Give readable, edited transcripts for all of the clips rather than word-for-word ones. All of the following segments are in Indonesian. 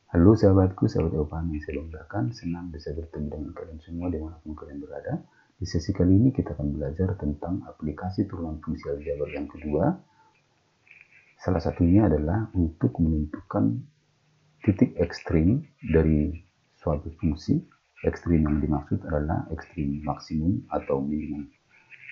Halo sahabatku, sahabat Eopan yang saya banggakan, senang bisa bertemu dengan kalian semua dimanapun kalian berada. Di sesi kali ini kita akan belajar tentang aplikasi turunan fungsi aljabar yang kedua. Salah satunya adalah untuk menentukan titik ekstrim dari suatu fungsi. Ekstrim yang dimaksud adalah ekstrim maksimum atau minimum.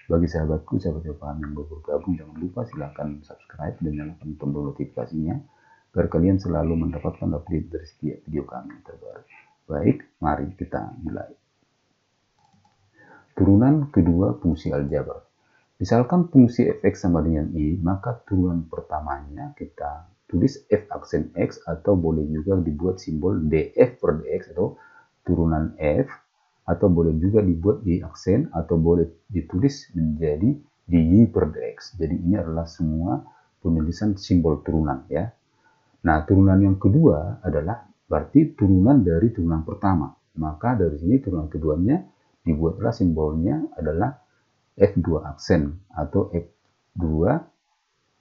Bagi sahabatku, sahabat Eopan yang baru bergabung, jangan lupa silahkan subscribe dan nyalakan tombol notifikasinya agar kalian selalu mendapatkan update dari setiap video kami terbaru. Baik, mari kita mulai. Turunan kedua fungsi aljabar. Misalkan fungsi fx sama dengan i, maka turunan pertamanya kita tulis f aksen x atau boleh juga dibuat simbol df per dx atau turunan f, atau boleh juga dibuat di aksen atau boleh ditulis menjadi dy per dx. Jadi ini adalah semua penulisan simbol turunan ya. Nah, turunan yang kedua adalah berarti turunan dari turunan pertama. Maka dari sini turunan keduanya dibuatlah simbolnya adalah F2 aksen atau F2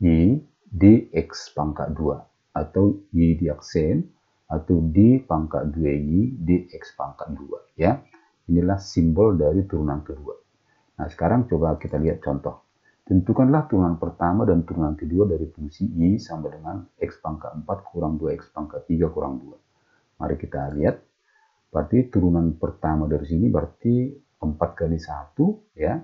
Y dx pangkat 2 atau Y di aksen atau D pangkat 2Y dx pangkat 2 ya. Inilah simbol dari turunan kedua. Nah, sekarang coba kita lihat contoh. Tentukanlah turunan pertama dan turunan kedua dari fungsi Y sama dengan X pangkat 4 kurang 2X pangkat 3 kurang 2. Mari kita lihat. Berarti turunan pertama dari sini berarti 4 kali 1 ya.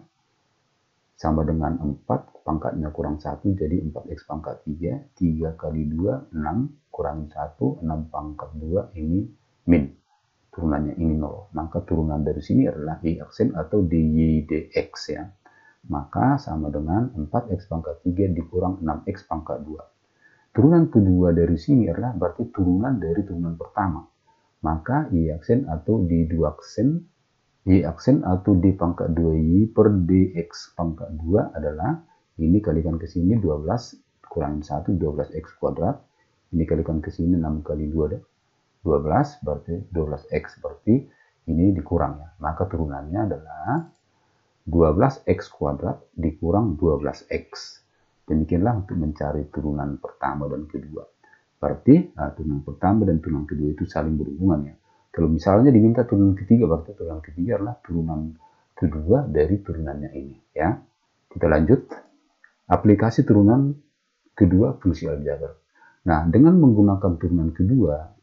Sama dengan 4, pangkatnya kurang 1 jadi 4X pangkat 3. 3 kali 2, 6 kurang 1, 6 pangkat 2 ini min. Turunannya ini 0. Maka turunan dari sini adalah Y aksen atau dy dx ya. Maka sama dengan 4x pangkat 3 dikurang 6x pangkat 2. Turunan kedua dari sini adalah berarti turunan dari turunan pertama. Maka y aksen atau d2 aksen, y aksen atau d pangkat 2y per dx pangkat 2 adalah ini kalikan ke sini 12 kurang 1 12x kuadrat. Ini kalikan ke sini 6 kali 2 12 berarti 12x, berarti ini dikurang ya. Maka turunannya adalah 12x kuadrat dikurang 12x. Demikianlah untuk mencari turunan pertama dan kedua. Berarti turunan pertama dan turunan kedua itu saling berhubungan ya. Kalau misalnya diminta turunan ketiga, berarti turunan ketiga adalah turunan kedua dari turunannya ini ya. Kita lanjut. Aplikasi turunan kedua fungsi aljabar. Nah, dengan menggunakan turunan kedua,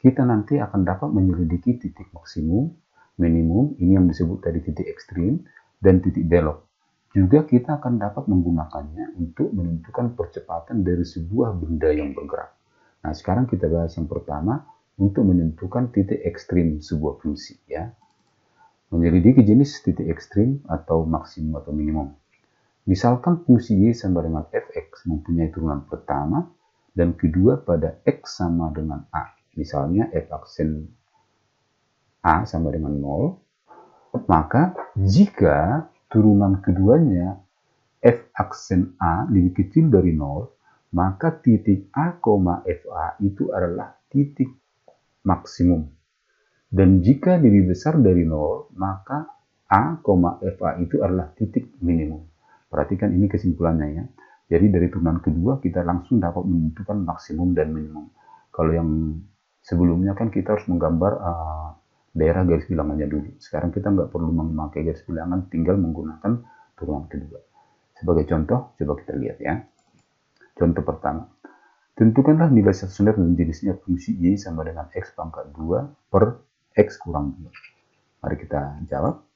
kita nanti akan dapat menyelidiki titik maksimum, minimum, ini yang disebut tadi titik ekstrim, dan titik belok. Juga kita akan dapat menggunakannya untuk menentukan percepatan dari sebuah benda yang bergerak. Nah, sekarang kita bahas yang pertama untuk menentukan titik ekstrim sebuah fungsi ya. Menyelidiki jenis titik ekstrim atau maksimum atau minimum. Misalkan fungsi y sama dengan fx mempunyai turunan pertama dan kedua pada x sama dengan a. Misalnya f aksen a sama dengan 0. Maka jika turunan keduanya f aksen a lebih kecil dari 0, maka titik a, fa itu adalah titik maksimum. Dan jika lebih besar dari 0, maka a, fa itu adalah titik minimum. Perhatikan ini kesimpulannya ya. Jadi dari turunan kedua kita langsung dapat menentukan maksimum dan minimum. Kalau yang sebelumnya kan kita harus menggambar daerah garis bilangannya dulu. Sekarang kita nggak perlu memakai garis bilangan, tinggal menggunakan turunan kedua. Sebagai contoh, coba kita lihat ya. Contoh pertama. Tentukanlah nilai stasioner dan jenisnya fungsi y sama dengan x pangkat 2 per x kurang 2. Mari kita jawab.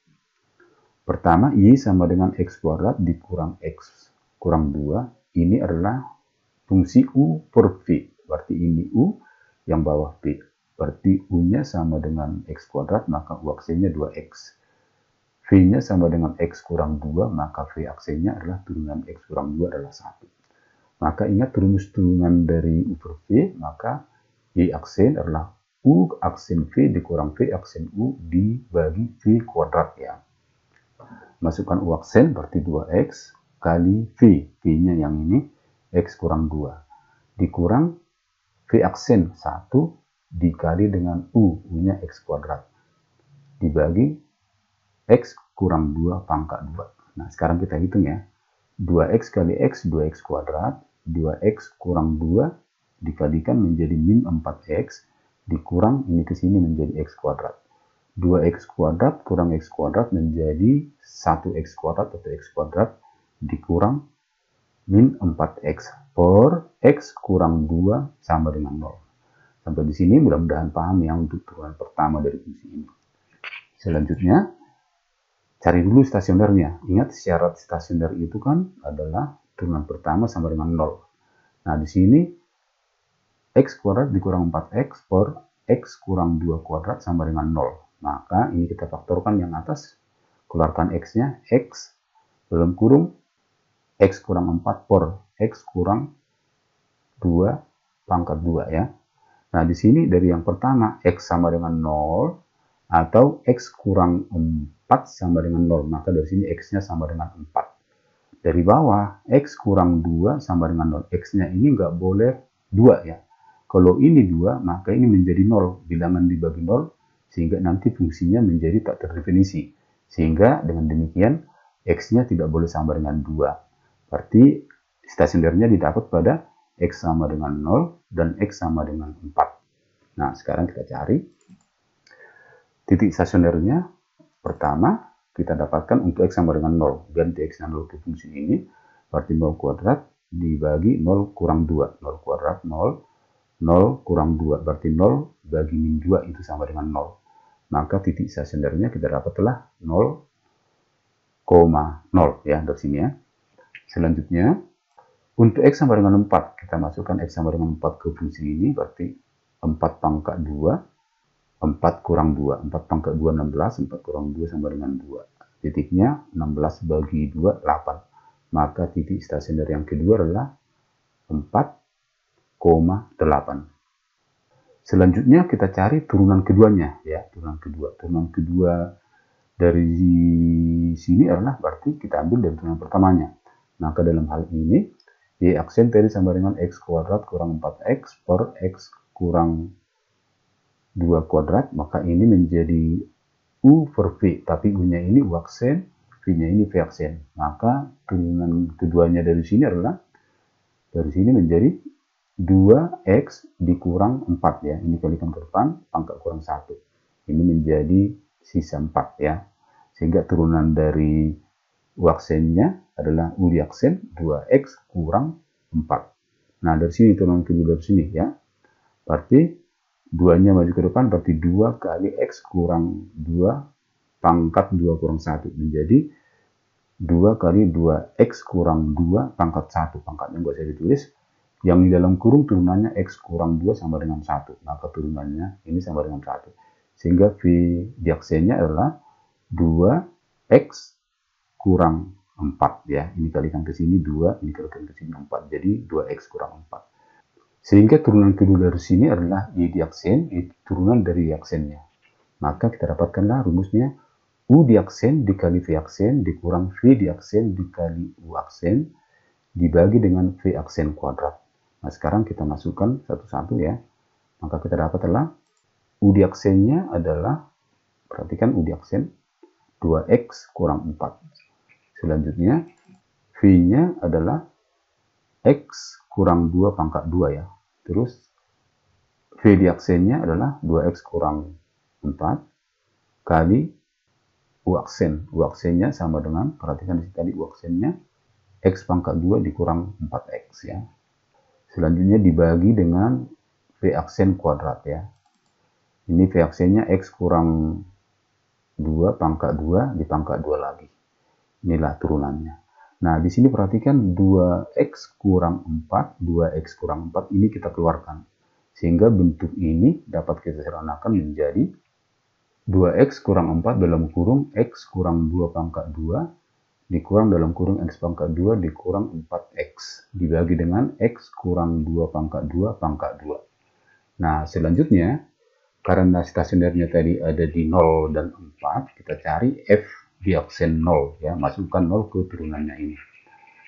Pertama, y sama dengan x kuadrat dikurang x kurang 2. Ini adalah fungsi u per v. Berarti ini u, yang bawah v. Berarti u-nya sama dengan x kuadrat, maka u aksennya 2x. V-nya sama dengan x kurang 2, maka v aksennya adalah turunan x kurang 2 adalah 1. Maka ingat rumus turunan dari u per v, maka y aksen adalah u aksen v dikurang v aksen u dibagi v kuadrat ya. Masukkan u aksen berarti 2x kali v. V-nya yang ini x kurang 2. Dikurang v aksen 1 dikali dengan u-nya x kuadrat dibagi x kurang 2 pangkat 2. Nah, sekarang kita hitung ya. 2x kali x, 2x kuadrat. 2x kurang 2 dikalikan menjadi min 4x dikurang ini ke sini menjadi X kuadrat. 2X kuadrat kurang X kuadrat menjadi 1X kuadrat atau X kuadrat dikurang min 4X per X kurang 2 sama dengan 0. Sampai di sini mudah-mudahan paham ya untuk turunan pertama dari fungsi ini. Selanjutnya, cari dulu stasionernya. Ingat syarat stasioner itu kan adalah turunan pertama sama dengan 0. Nah, di sini X kuadrat dikurang 4X per X kurang 2 kuadrat sama dengan 0. Maka ini kita faktorkan yang atas, keluarkan X-nya, X dalam kurung X kurang 4 per X kurang 2 pangkat 2 ya. Nah, di sini dari yang pertama X sama dengan 0 atau X kurang 4 sama dengan 0. Maka dari sini X-nya sama dengan 4. Dari bawah X kurang 2 sama dengan 0. X-nya ini nggak boleh 2 ya. Kalau ini 2, maka ini menjadi 0. Bilangan dibagi 0, sehingga nanti fungsinya menjadi tak terdefinisi. Sehingga dengan demikian X-nya tidak boleh sama dengan 2. Berarti stasionernya didapat pada X sama dengan 0 dan X sama dengan 4. Nah, sekarang kita cari titik stasionernya. Pertama, kita dapatkan untuk X sama dengan 0. Ganti X-nya 0 ke fungsi ini. Berarti 0 kuadrat dibagi 0 kurang 2. 0 kuadrat 0. 0 kurang 2. Berarti 0 bagi min 2 itu sama dengan 0. Maka titik stasionernya kita dapatlah 0,0 ya dari sini ya. Selanjutnya, untuk X sama dengan 4, kita masukkan X sama dengan 4 ke fungsi ini, berarti 4 pangkat 2, 4 kurang 2, 4 pangkat 2, 16, 4 kurang 2 sama dengan 2. Titiknya 16 bagi 2, 8. Maka titik stasioner yang kedua adalah 4,8. Selanjutnya kita cari turunan keduanya ya, turunan kedua. Turunan kedua dari sini adalah berarti kita ambil dari turunan pertamanya. Maka dalam hal ini Y aksen tadi sama dengan X kuadrat kurang 4X per X kurang 2 kuadrat, maka ini menjadi U per V, tapi U-nya ini U aksen, V-nya ini V aksen. Maka turunan keduanya dari sini adalah dari sini menjadi 2X dikurang 4 ya. Ini kalikan ke depan, pangkat kurang 1. Ini menjadi sisa 4 ya. Sehingga turunan dari U aksennya adalah U di aksen 2X kurang 4. Nah, dari sini turunan kedua dari sini ya. Berarti 2-nya maju ke depan, berarti 2 kali X kurang 2 pangkat 2 kurang 1. Menjadi 2 kali 2X kurang 2 pangkat 1. Pangkatnya nggak saya ditulis. Yang di dalam kurung turunannya X kurang 2 sama dengan 1. Maka turunannya ini sama dengan 1. Sehingga V di aksennya adalah 2X kurang 4 ya. Ini kalikan ke sini 2, ini kalikan ke sini 4. Jadi 2X kurang 4. Sehingga turunan kedua dari sini adalah Y di aksen, itu turunan dari Y aksennya. Maka kita dapatkanlah rumusnya U di aksen dikali V aksen dikurang V di aksen dikali U aksen dibagi dengan V aksen kuadrat. Nah, sekarang kita masukkan satu-satu ya. Maka kita dapat adalah U di aksennya adalah, perhatikan U di aksen, 2X kurang 4. Selanjutnya, V-nya adalah X kurang 2 pangkat 2 ya. Terus, V di aksennya adalah 2X kurang 4 kali U aksen. U aksennya sama dengan, perhatikan di sini tadi U aksennya, X pangkat 2 dikurang 4X ya. Selanjutnya dibagi dengan V aksen kuadrat ya. Ini V aksennya X kurang 2 pangkat 2 di pangkat 2 lagi. Inilah turunannya. Nah, di sini perhatikan 2X kurang 4, 2X kurang 4 ini kita keluarkan. Sehingga bentuk ini dapat kita sederhanakan menjadi 2X kurang 4 dalam kurung X kurang 2 pangkat 2 dikurang dalam kurung X pangkat 2 dikurang 4X dibagi dengan X kurang 2 pangkat 2 pangkat 2. Nah, selanjutnya karena stasionernya tadi ada di 0 dan 4, kita cari F di aksen 0 ya, masukkan 0 ke turunannya ini,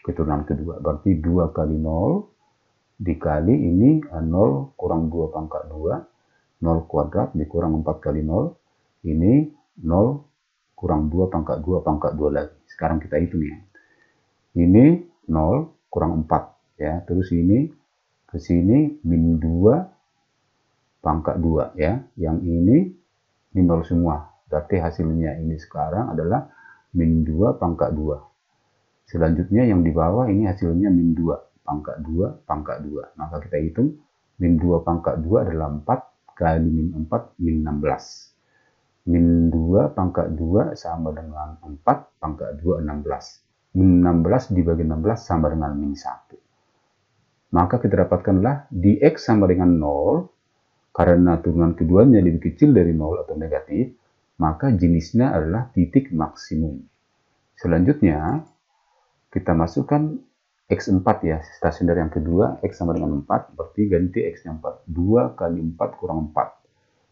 ke turunan kedua. Berarti 2 kali 0 dikali ini 0 kurang 2 pangkat 2, 0 kuadrat dikurang 4 kali 0, ini 0 kurang 2 pangkat 2 pangkat 2 lagi. Sekarang kita hitung ya. Ini 0 kurang 4 ya. Terus ini ke sini min 2 pangkat 2 ya. Yang ini 0 semua. Berarti hasilnya ini sekarang adalah min 2 pangkat 2. Selanjutnya yang di bawah ini hasilnya min 2 pangkat 2 pangkat 2. Maka kita hitung min 2 pangkat 2 adalah 4 kali min 4 min 16. Min 2 pangkat 2 sama dengan 4 pangkat 2 16. Min 16 dibagi 16 sama dengan min 1. Maka kita dapatkanlah di X sama dengan 0, karena turunan keduanya lebih kecil dari 0 atau negatif, maka jenisnya adalah titik maksimum. Selanjutnya, kita masukkan X4 ya, stasioner yang kedua, X sama dengan 4, berarti ganti X-nya 4. 2 kali 4 kurang 4.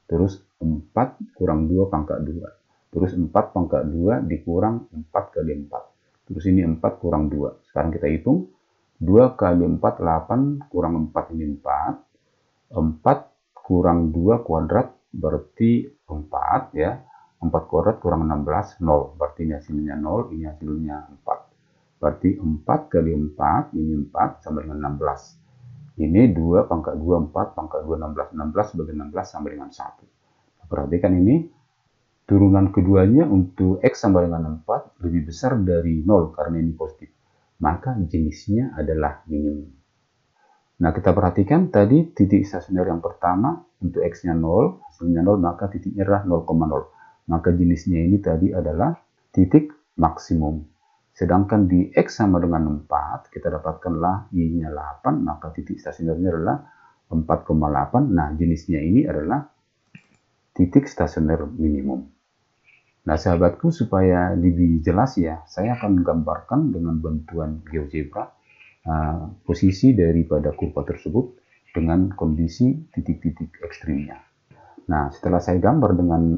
Terus 4 kurang 2 pangkat 2. Terus 4 pangkat 2 dikurang 4 kali 4. Terus ini 4 kurang 2. Sekarang kita hitung. 2 kali 4, 8, kurang 4 ini 4. 4 kurang 2 kuadrat, berarti 4 ya. 4 kuadrat kurang 16, 0. Berarti ini hasilnya 0, ini hasilnya 4. Berarti 4 kali 4, ini 4, sama dengan 16. Ini 2 pangkat 2, 4 pangkat 2, 16. 16 bagi 16 sama dengan 1. Perhatikan ini, turunan keduanya untuk X sama dengan 4 lebih besar dari 0 karena ini positif. Maka jenisnya adalah minimum. Nah, kita perhatikan tadi titik stasioner yang pertama untuk X-nya 0, hasilnya 0, maka titiknya adalah 0,0. Maka jenisnya ini tadi adalah titik maksimum. Sedangkan di X sama dengan 4, kita dapatkanlah Y-nya 8, maka titik stasionernya adalah 4,8. Nah, jenisnya ini adalah titik stasioner minimum. Nah, sahabatku, supaya lebih jelas ya, saya akan menggambarkan dengan bantuan GeoGebra posisi daripada kurva tersebut dengan kondisi titik-titik ekstrimnya. Nah, setelah saya gambar dengan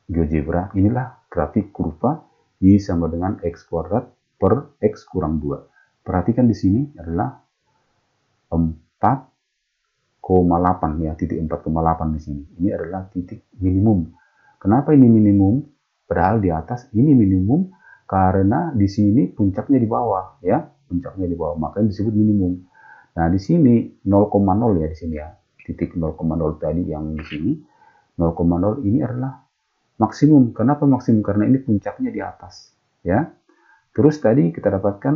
GeoGebra, inilah grafik kurva Y sama dengan X kuadrat per X kurang 2. Perhatikan di sini adalah 4,8 ya, titik 4,8 di sini. Ini adalah titik minimum. Kenapa ini minimum? Padahal di atas ini minimum karena di sini puncaknya di bawah ya, puncaknya di bawah, makanya disebut minimum. Nah, di sini 0,0 ya di sini ya. Titik 0,0 tadi yang di sini 0,0 ini adalah maksimum. Kenapa maksimum? Karena ini puncaknya di atas ya. Terus tadi kita dapatkan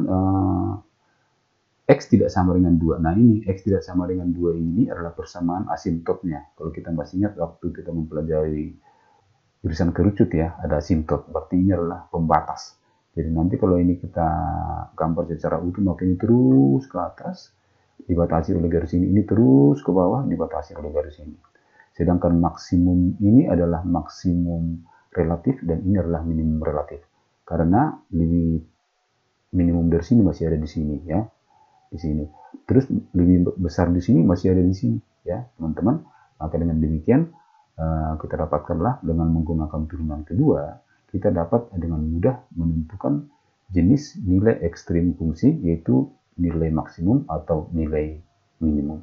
X tidak sama dengan 2. Nah, ini X tidak sama dengan 2 ini adalah persamaan asimptotnya. Kalau kita masih ingat waktu kita mempelajari jurusan kerucut ya, ada asimptot. Berarti ini adalah pembatas. Jadi nanti kalau ini kita gambar secara utuh, maka ini terus ke atas, dibatasi oleh garis ini terus ke bawah, dibatasi oleh garis ini. Sedangkan maksimum ini adalah maksimum relatif dan ini adalah minimum relatif. Karena lebih minimum dari sini masih ada di sini ya, di sini. Terus lebih besar di sini masih ada di sini ya, teman-teman. Maka dengan demikian kita dapatkanlah dengan menggunakan turunan kedua, kita dapat dengan mudah menentukan jenis nilai ekstrim fungsi, yaitu nilai maksimum atau nilai minimum.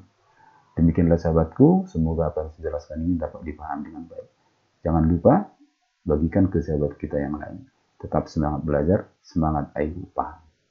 Demikianlah sahabatku, semoga apa yang saya jelaskan ini dapat dipahami dengan baik. Jangan lupa bagikan ke sahabat kita yang lain. Tetap semangat belajar, semangat ayo paham.